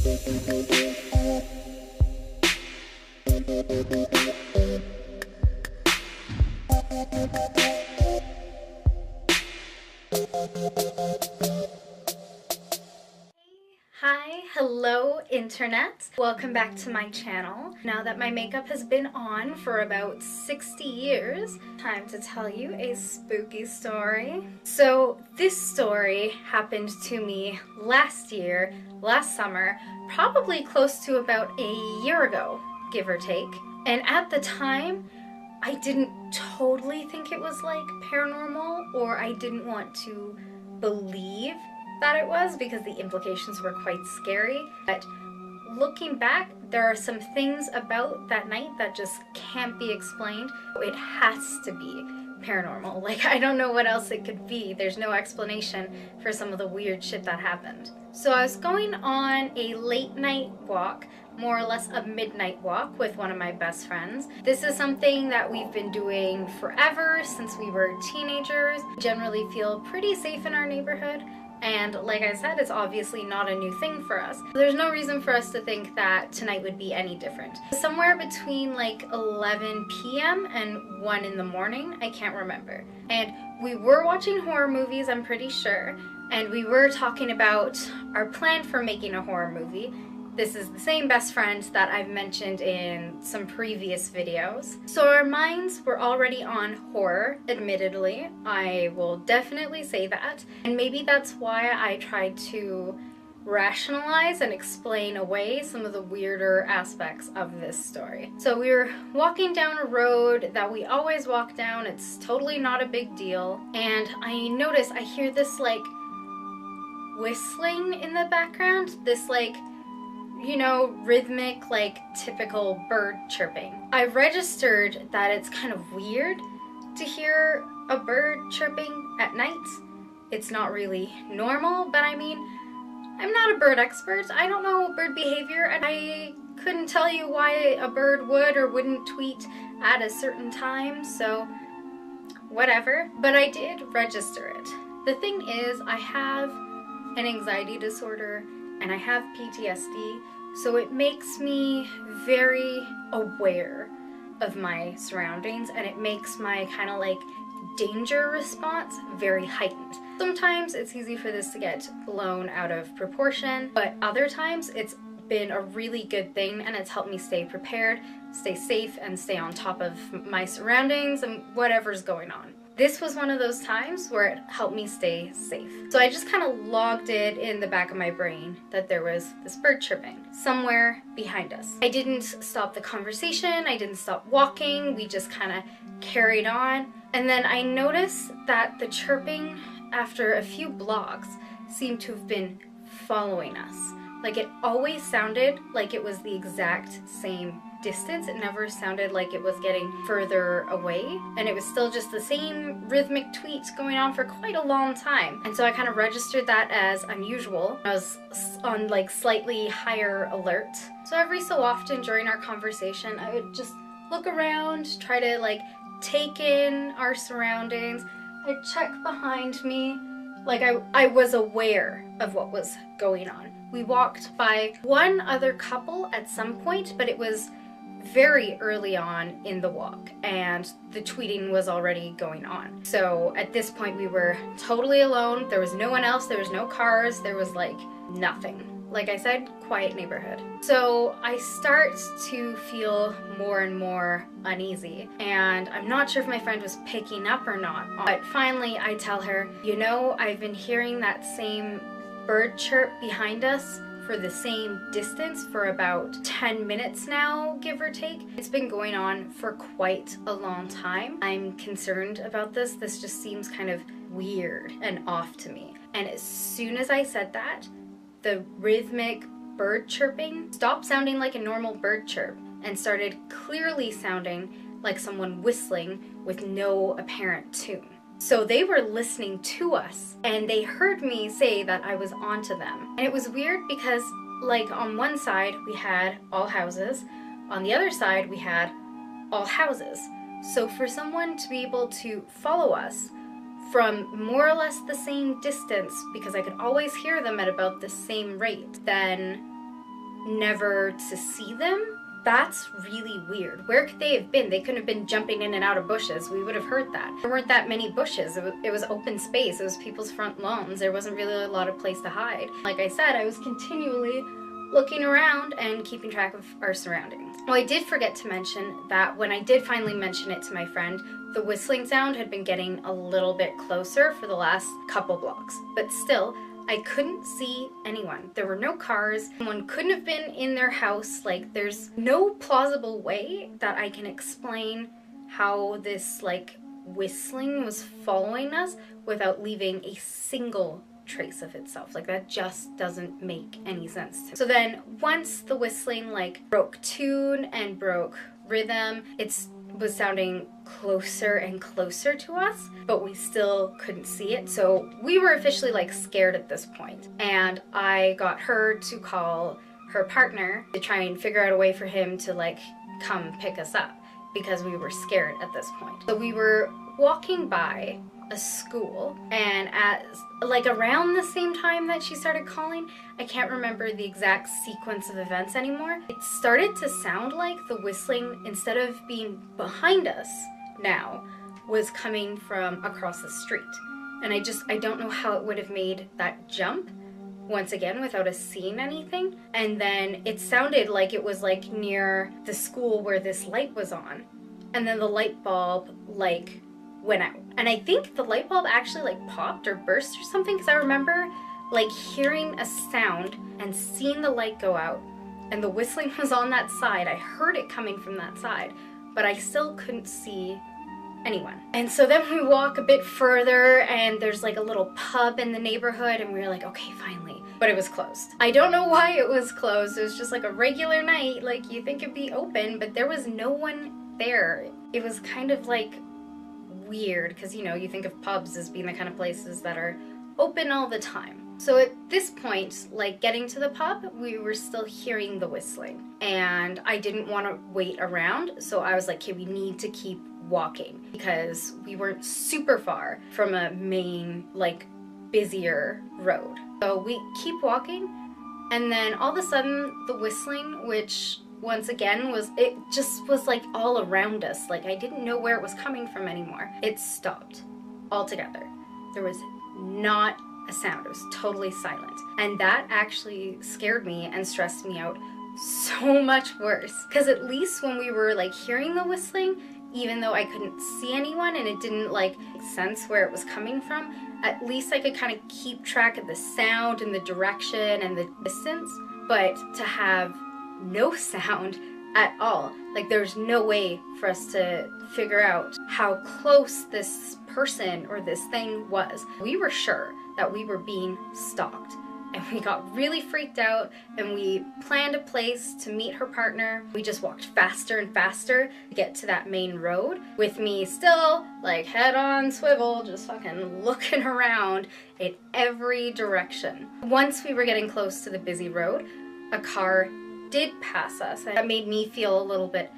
Hi, hello internet. Welcome back to my channel. Now that my makeup has been on for about 60 years, time to tell you a spooky story. So this story happened to me last summer, probably close to about a year ago, give or take. And at the time, I didn't totally think it was like paranormal, or I didn't want to believe that it was because the implications were quite scary. But looking back, there are some things about that night that just can't be explained. It has to be paranormal. Like, I don't know what else it could be. There's no explanation for some of the weird shit that happened. So I was going on a late night walk, more or less a midnight walk, with one of my best friends. This is something that we've been doing forever, since we were teenagers. We generally feel pretty safe in our neighborhood. And like I said, it's obviously not a new thing for us. There's no reason for us to think that tonight would be any different. Somewhere between like 11 p.m. and 1 in the morning, I can't remember. And we were watching horror movies, I'm pretty sure. And we were talking about our plan for making a horror movie. This is the same best friend that I've mentioned in some previous videos. So our minds were already on horror, admittedly. I will definitely say that. And maybe that's why I tried to rationalize and explain away some of the weirder aspects of this story. So we were walking down a road that we always walk down. It's totally not a big deal. And I notice I hear this like whistling in the background. This like, you know, rhythmic, like typical bird chirping. I registered that it's kind of weird to hear a bird chirping at night. It's not really normal, but I mean, I'm not a bird expert. I don't know bird behavior, and I couldn't tell you why a bird would or wouldn't tweet at a certain time, so whatever. But I did register it. The thing is, I have an anxiety disorder and I have PTSD, so it makes me very aware of my surroundings, and it makes my kind of like danger response very heightened. Sometimes it's easy for this to get blown out of proportion, but other times it's been a really good thing, and it's helped me stay prepared, stay safe, and stay on top of my surroundings and whatever's going on. This was one of those times where it helped me stay safe. So I just kind of logged it in the back of my brain that there was this bird chirping somewhere behind us. I didn't stop the conversation, I didn't stop walking, we just kind of carried on. And then I noticed that the chirping, after a few blocks, seemed to have been following us. Like, it always sounded like it was the exact same distance. It never sounded like it was getting further away, and it was still just the same rhythmic tweets going on for quite a long time. And so I kind of registered that as unusual. I was on like slightly higher alert. So every so often during our conversation, I would just look around, try to like take in our surroundings. I'd check behind me. Like I was aware of what was going on. We walked by one other couple at some point, but it was very early on in the walk, and the tweeting was already going on. So at this point we were totally alone. There was no one else, there was no cars, there was like nothing. Like I said, quiet neighborhood. So I start to feel more and more uneasy, and I'm not sure if my friend was picking up or not, but finally I tell her, you know, I've been hearing that same bird chirp behind us for the same distance for about 10 minutes now, give or take. It's been going on for quite a long time. I'm concerned about this. This just seems kind of weird and off to me. And as soon as I said that, the rhythmic bird chirping stopped sounding like a normal bird chirp and started clearly sounding like someone whistling with no apparent tune. So they were listening to us, and they heard me say that I was onto them. And it was weird because, like, on one side we had all houses, on the other side we had all houses. So for someone to be able to follow us from more or less the same distance, because I could always hear them at about the same rate, then never to see them. That's really weird. Where could they have been? They couldn't have been jumping in and out of bushes. We would have heard that. There weren't that many bushes. It was open space. It was people's front lawns. There wasn't really a lot of place to hide. Like I said, I was continually looking around and keeping track of our surroundings. Well, I did forget to mention that when I did finally mention it to my friend, the whistling sound had been getting a little bit closer for the last couple blocks. But still, I couldn't see anyone. There were no cars. Someone couldn't have been in their house. Like, there's no plausible way that I can explain how this, like, whistling was following us without leaving a single trace of itself. Like, that just doesn't make any sense to me. So then once the whistling, like, broke tune and broke rhythm, it was sounding closer and closer to us, but we still couldn't see it. So we were officially, like, scared at this point. And I got her to call her partner to try and figure out a way for him to, like, come pick us up, because we were scared at this point. So we were walking by a school, and at like around the same time that she started calling, I can't remember the exact sequence of events anymore, it started to sound like the whistling, instead of being behind us now, was coming from across the street. And I don't know how it would have made that jump once again without us seeing anything. And then it sounded like it was like near the school where this light was on, and then the light bulb like went out. And I think the light bulb actually like popped or burst or something, because I remember like hearing a sound and seeing the light go out, and the whistling was on that side. I heard it coming from that side, but I still couldn't see anyone. And so then we walk a bit further, and there's like a little pub in the neighborhood, and we were like, okay, finally. But it was closed. I don't know why it was closed. It was just like a regular night. Like, you think it'd be open, but there was no one there. It was kind of like weird, because, you know, you think of pubs as being the kind of places that are open all the time. So at this point, like getting to the pub, we were still hearing the whistling, and I didn't want to wait around, so I was like, okay, we need to keep walking, because we weren't super far from a main, like, busier road. So we keep walking, and then all of a sudden the whistling, which once again it just was like all around us, like I didn't know where it was coming from anymore. It stopped altogether. There was not a sound. It was totally silent. And that actually scared me and stressed me out so much worse, because at least when we were like hearing the whistling, even though I couldn't see anyone and it didn't like make sense where it was coming from, at least I could kind of keep track of the sound and the direction and the distance. But to have no sound at all, like there's no way for us to figure out how close this person or this thing was. We were sure that we were being stalked, and we got really freaked out, and we planned a place to meet her partner. We just walked faster and faster to get to that main road, with me still like head on swivel, just fucking looking around in every direction. Once we were getting close to the busy road, a car did pass us. That made me feel a little bit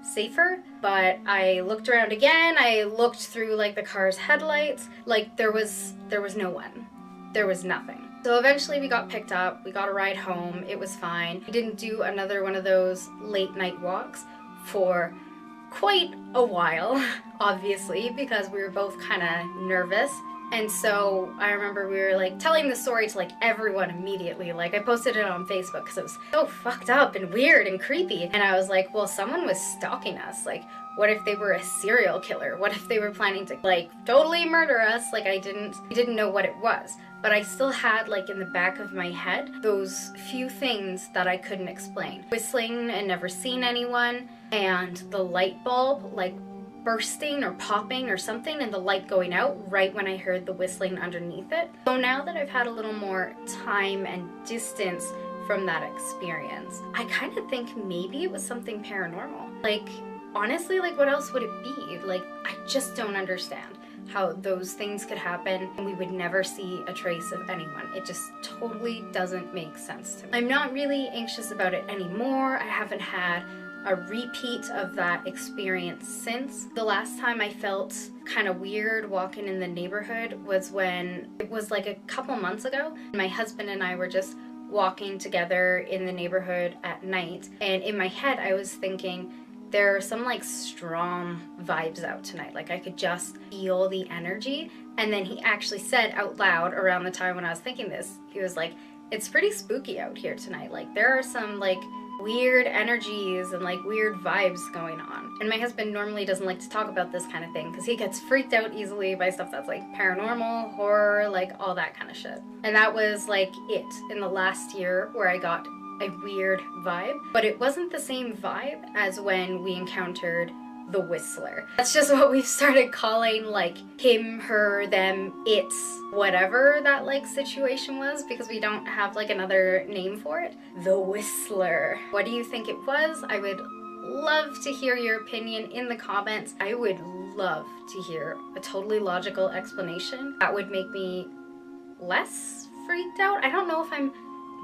safer, but I looked around again. I looked through like the car's headlights, like there was no one. There was nothing. So eventually we got picked up, we got a ride home, it was fine. We didn't do another one of those late night walks for quite a while, obviously, because we were both kind of nervous. And so I remember we were like telling the story to like everyone immediately. Like I posted it on Facebook because it was so fucked up and weird and creepy. And I was like, well, someone was stalking us. Like, what if they were a serial killer? What if they were planning to like totally murder us? Like I didn't know what it was. But I still had like in the back of my head those few things that I couldn't explain. Whistling and never seen anyone, and the light bulb like bursting or popping or something, and the light going out right when I heard the whistling underneath it. So now that I've had a little more time and distance from that experience, I kind of think maybe it was something paranormal. Like, honestly, like what else would it be? Like, I just don't understand how those things could happen and we would never see a trace of anyone. It just totally doesn't make sense to me. I'm not really anxious about it anymore. I haven't had a repeat of that experience since. The last time I felt kind of weird walking in the neighborhood was when it was like a couple months ago. My husband and I were just walking together in the neighborhood at night, and in my head I was thinking, there are some like strong vibes out tonight. Like I could just feel the energy. And then he actually said out loud around the time when I was thinking this, he was like, it's pretty spooky out here tonight. Like there are some like weird energies and like weird vibes going on. And my husband normally doesn't like to talk about this kind of thing because he gets freaked out easily by stuff that's like paranormal, horror, like all that kind of shit. And that was like it in the last year where I got a weird vibe, but it wasn't the same vibe as when we encountered the Whistler. That's just what we've started calling like him, her, them, it's, whatever that like situation was, because we don't have like another name for it. The Whistler. What do you think it was? I would love to hear your opinion in the comments. I would love to hear a totally logical explanation. That would make me less freaked out. I don't know if I'm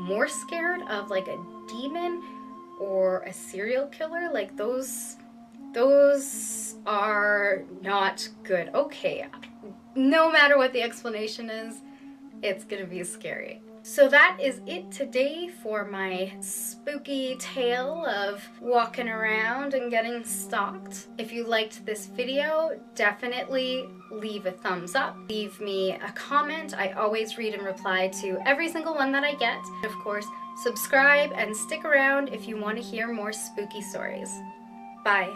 more scared of like a demon or a serial killer. Like those are not good. Okay, no matter what the explanation is, it's gonna be scary. So that is it today for my spooky tale of walking around and getting stalked. If you liked this video, definitely leave a thumbs up. Leave me a comment. I always read and reply to every single one that I get. And of course, subscribe and stick around if you want to hear more spooky stories. Bye.